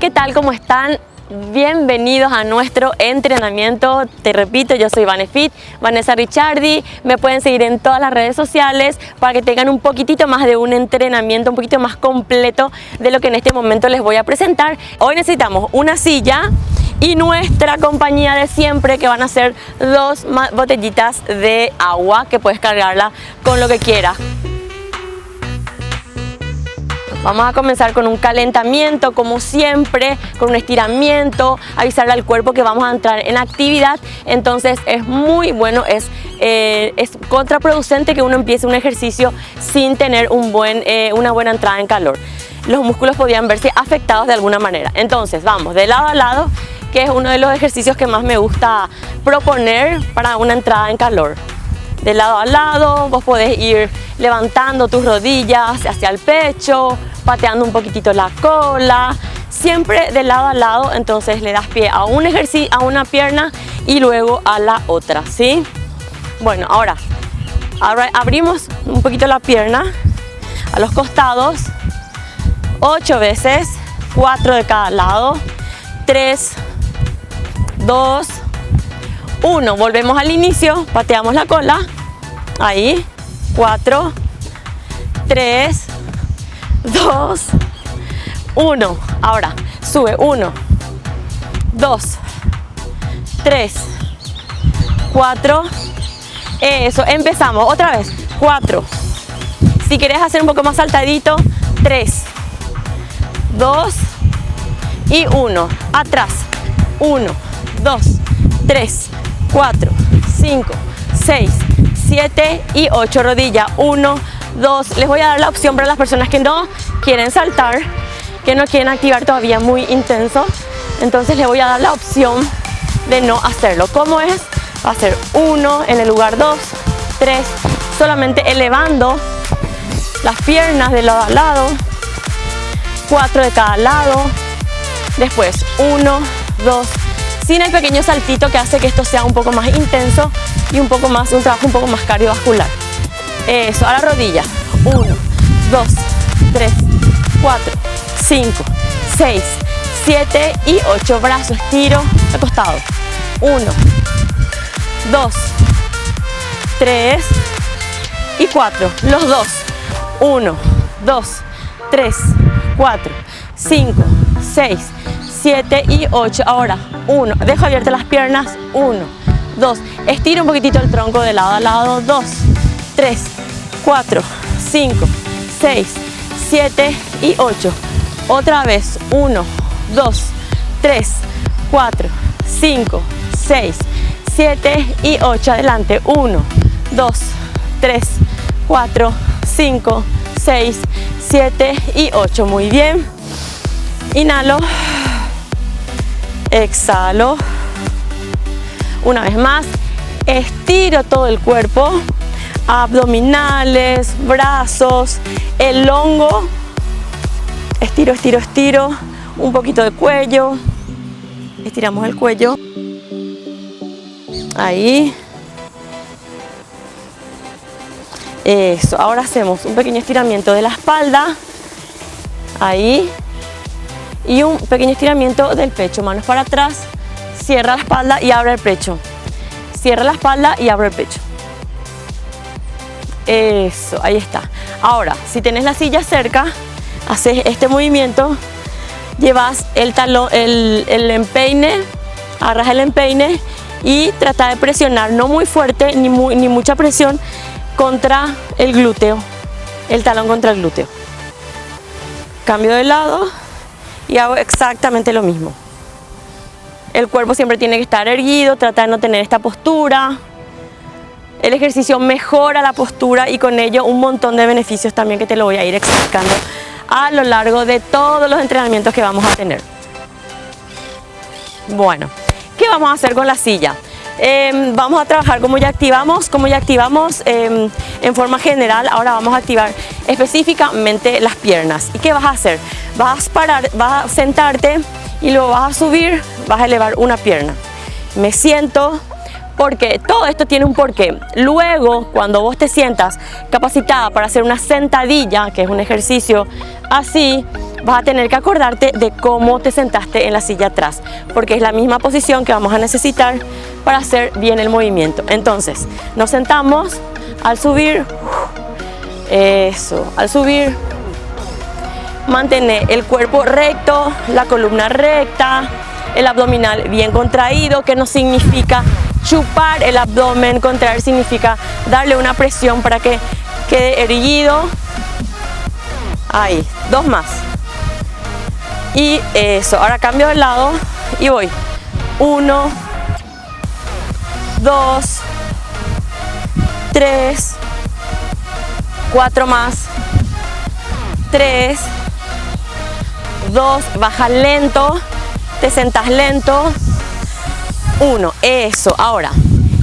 ¿qué tal? ¿Cómo están? Bienvenidos a nuestro entrenamiento. Te repito, yo soy Vanefit, Vanessa Ricciardi. Me pueden seguir en todas las redes sociales para que tengan un poquitito más de un entrenamiento, un poquito más completo de lo que en este momento les voy a presentar. Hoy necesitamos una silla y nuestra compañía de siempre, que van a ser 2 botellitas de agua que puedes cargarla con lo que quieras. Vamos a comenzar con un calentamiento, como siempre, con un estiramiento, avisarle al cuerpo que vamos a entrar en actividad. Entonces es muy bueno, es contraproducente que uno empiece un ejercicio sin tener una buena entrada en calor. Los músculos podrían verse afectados de alguna manera. Entonces vamos de lado a lado, que es uno de los ejercicios que más me gusta proponer para una entrada en calor. De lado a lado, vos podés ir levantando tus rodillas hacia el pecho, pateando un poquitito la cola, siempre de lado a lado. Entonces le das pie a un ejercicio, a una pierna y luego a la otra, ¿sí? Bueno, ahora abrimos un poquito la pierna a los costados, 8 veces, 4 de cada lado, 3, 2, 1, volvemos al inicio, pateamos la cola, ahí, 4, 3, 2, 1, ahora sube, 1, 2, 3, 4, eso, empezamos, otra vez, 4, si querés hacer un poco más saltadito, 3, 2 y 1, atrás, 1, 2, 3, 4, 5, 6, 7 y 8, rodilla, 1, 2, les voy a dar la opción para las personas que no quieren saltar, que no quieren activar todavía muy intenso, entonces les voy a dar la opción de no hacerlo. ¿Cómo es? Va a ser 1 en el lugar 2, 3, solamente elevando las piernas de lado a lado, 4 de cada lado, después 1, 2, sin el pequeño saltito que hace que esto sea un poco más intenso y un trabajo un poco más cardiovascular. Eso, a la rodilla, 1, 2, 3, 4, 5, 6, 7 y 8, brazo, estiro, acostado, 1, 2, 3 y 4, los dos, 1, 2, 3, 4, 5, 6, 7 y 8, ahora 1, dejo abiertas las piernas, 1, 2, estiro un poquitito el tronco de lado a lado, 2, 3, 4, 5, 6, 7 y 8, otra vez, 1, 2, 3, 4, 5, 6, 7 y 8, adelante, 1, 2, 3, 4, 5, 6, 7 y 8, muy bien, inhalo, exhalo, una vez más, estiro todo el cuerpo, abdominales, brazos, el hongo, estiro, estiro, estiro, un poquito de cuello, estiramos el cuello, ahí, eso, ahora hacemos un pequeño estiramiento de la espalda, ahí, y un pequeño estiramiento del pecho, manos para atrás, cierra la espalda y abre el pecho, cierra la espalda y abre el pecho, eso, ahí está. Ahora, si tenés la silla cerca, haces este movimiento, llevas el talón, el empeine, agarras el empeine y trata de presionar, no muy fuerte ni mucha presión, contra el glúteo, el talón contra el glúteo. Cambio de lado y hago exactamente lo mismo. El cuerpo siempre tiene que estar erguido, trata de no tener esta postura. El ejercicio mejora la postura y con ello un montón de beneficios también que te lo voy a ir explicando a lo largo de todos los entrenamientos que vamos a tener. Bueno, ¿qué vamos a hacer con la silla? Vamos a trabajar como ya activamos en forma general. Ahora vamos a activar específicamente las piernas. ¿Y qué vas a hacer? Vas a sentarte y luego vas a subir, vas a elevar una pierna. Me siento, porque todo esto tiene un porqué. Luego, cuando vos te sientas capacitada para hacer una sentadilla, que es un ejercicio así, vas a tener que acordarte de cómo te sentaste en la silla atrás, porque es la misma posición que vamos a necesitar para hacer bien el movimiento. Entonces, nos sentamos, al subir, eso, al subir, mantener el cuerpo recto, la columna recta, el abdominal bien contraído, que no significa chupar el abdomen, contraer significa darle una presión para que quede erguido. Ahí, 2 más. Y eso, ahora cambio de lado y voy. 1, 2, 3, 4 más. 3, 2, baja lento, te sentas lento. 1, eso. Ahora,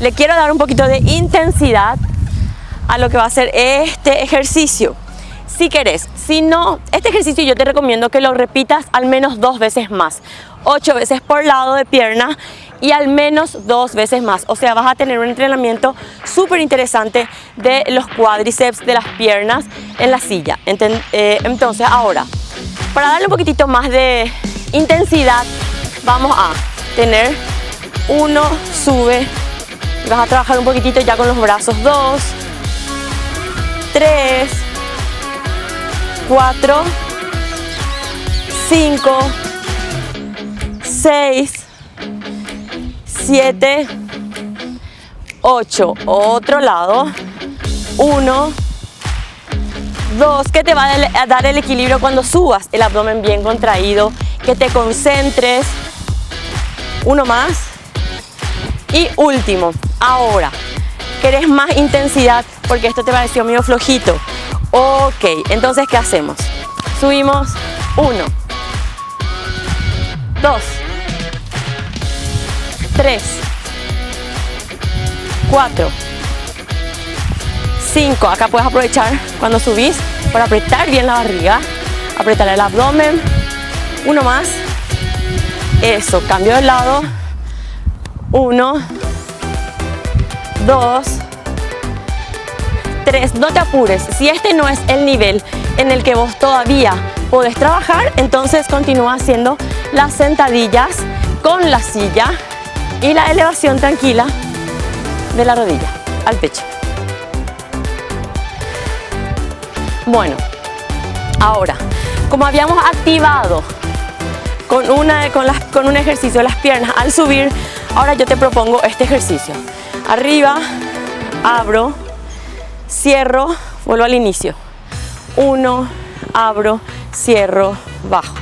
le quiero dar un poquito de intensidad a lo que va a ser este ejercicio. Si querés, si no, este ejercicio yo te recomiendo que lo repitas al menos 2 veces más. 8 veces por lado de pierna y al menos 2 veces más. O sea, vas a tener un entrenamiento súper interesante de los cuádriceps, de las piernas en la silla. Entonces, ahora, para darle un poquitito más de intensidad, vamos a tener 1, sube, vas a trabajar un poquitito ya con los brazos. 2, 3, 4, 5, 6, 7, 8. Otro lado. 1, 2, que te va a dar el equilibrio cuando subas, el abdomen bien contraído, que te concentres. 1 más. Y último. Ahora, ¿querés más intensidad? Porque esto te pareció medio flojito. Ok, entonces, ¿qué hacemos? Subimos. 1, 2, 3, 4, 5. Acá puedes aprovechar cuando subís para apretar bien la barriga, apretar el abdomen. 1 más. Eso, cambio de lado. 1, 2, 3. No te apures. Si este no es el nivel en el que vos todavía podés trabajar, entonces continúa haciendo las sentadillas con la silla y la elevación tranquila de la rodilla al pecho. Bueno, ahora, como habíamos activado con un ejercicio de las piernas al subir, ahora yo te propongo este ejercicio. Arriba, abro, cierro, vuelvo al inicio. 1, abro, cierro, bajo.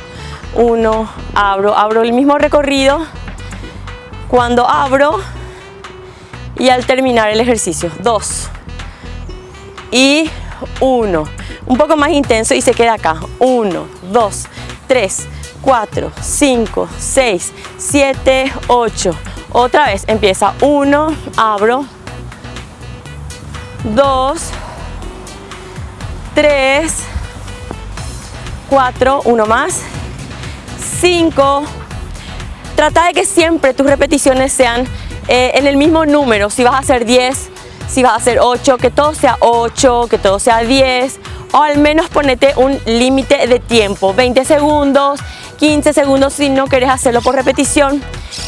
1, abro el mismo recorrido cuando abro y al terminar el ejercicio. 2 y 1. Un poco más intenso y se queda acá. 1, 2, 3, 4, 5, 6, 7, 8. Otra vez empieza. 1, abro. 2, 3, 4, 1 más. 5. Trata de que siempre tus repeticiones sean en el mismo número. Si vas a hacer 10, si vas a hacer 8, que todo sea 8, que todo sea 10. O al menos ponete un límite de tiempo, 20 segundos, 15 segundos si no querés hacerlo por repetición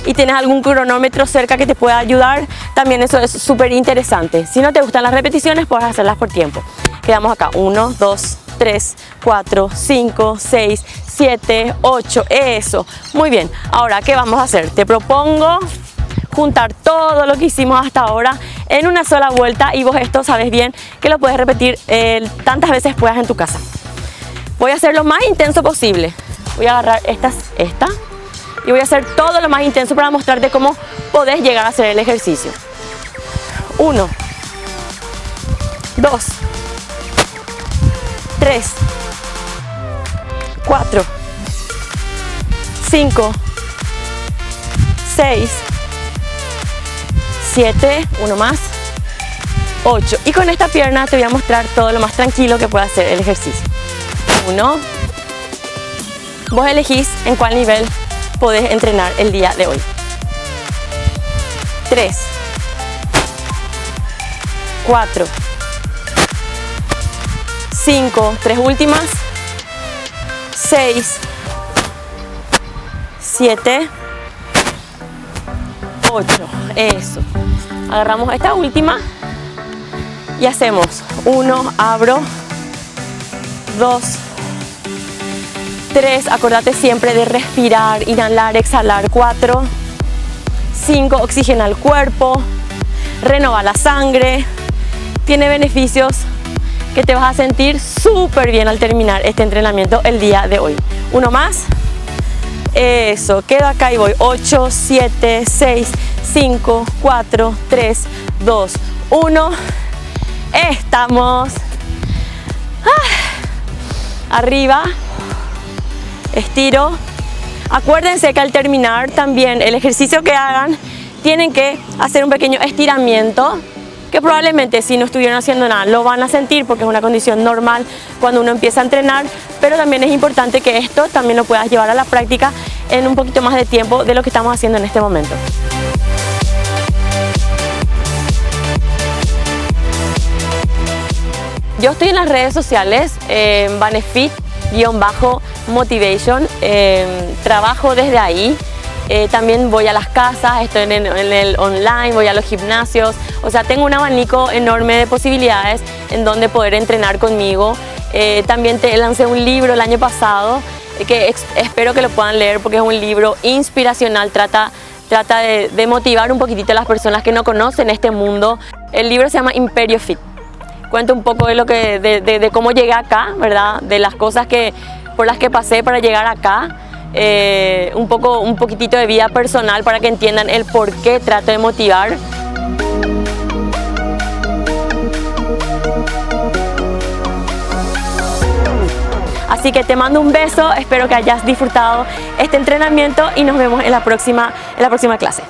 y tienes algún cronómetro cerca que te pueda ayudar, también eso es súper interesante. Si no te gustan las repeticiones, puedes hacerlas por tiempo. Quedamos acá, 1, 2, 3, 4, 5, 6, 7, 8, eso. Muy bien, ahora, ¿qué vamos a hacer? Te propongo juntar todo lo que hicimos hasta ahora en una sola vuelta y vos esto sabes bien que lo puedes repetir tantas veces puedas en tu casa. Voy a hacer lo más intenso posible. Voy a agarrar esta y voy a hacer todo lo más intenso para mostrarte cómo podés llegar a hacer el ejercicio. 1, 2, 3, 4, 5, 6, 7, 1 más, 8. Y con esta pierna te voy a mostrar todo lo más tranquilo que puede hacer el ejercicio. 1. Vos elegís en cuál nivel podés entrenar el día de hoy. 3, 4, 5, 3 últimas, 6, 7, 8. Eso. Agarramos esta última y hacemos 1, abro, 2, 3, acordate siempre de respirar, inhalar, exhalar, 4, 5, oxigena el cuerpo, renova la sangre, tiene beneficios que te vas a sentir súper bien al terminar este entrenamiento el día de hoy. Uno más, eso, quedo acá y voy, 8, 7, 6, 5, 4, 3, 2, 1, estamos, arriba, estiro. Acuérdense que al terminar también el ejercicio que hagan tienen que hacer un pequeño estiramiento que probablemente si no estuvieran haciendo nada lo van a sentir porque es una condición normal cuando uno empieza a entrenar, pero también es importante que esto también lo puedas llevar a la práctica en un poquito más de tiempo de lo que estamos haciendo en este momento. Yo estoy en las redes sociales, Vanefit_motivation, trabajo desde ahí. También voy a las casas, estoy en el online, voy a los gimnasios, o sea, tengo un abanico enorme de posibilidades en donde poder entrenar conmigo. También te lancé un libro el año pasado que espero que lo puedan leer porque es un libro inspiracional, trata de motivar un poquitito a las personas que no conocen este mundo. El libro se llama Imperio Fit. Cuento un poco de cómo llegué acá, ¿verdad? De las cosas por las que pasé para llegar acá. Un poquitito de vida personal para que entiendan el por qué trato de motivar. Así que te mando un beso, espero que hayas disfrutado este entrenamiento y nos vemos en la próxima clase.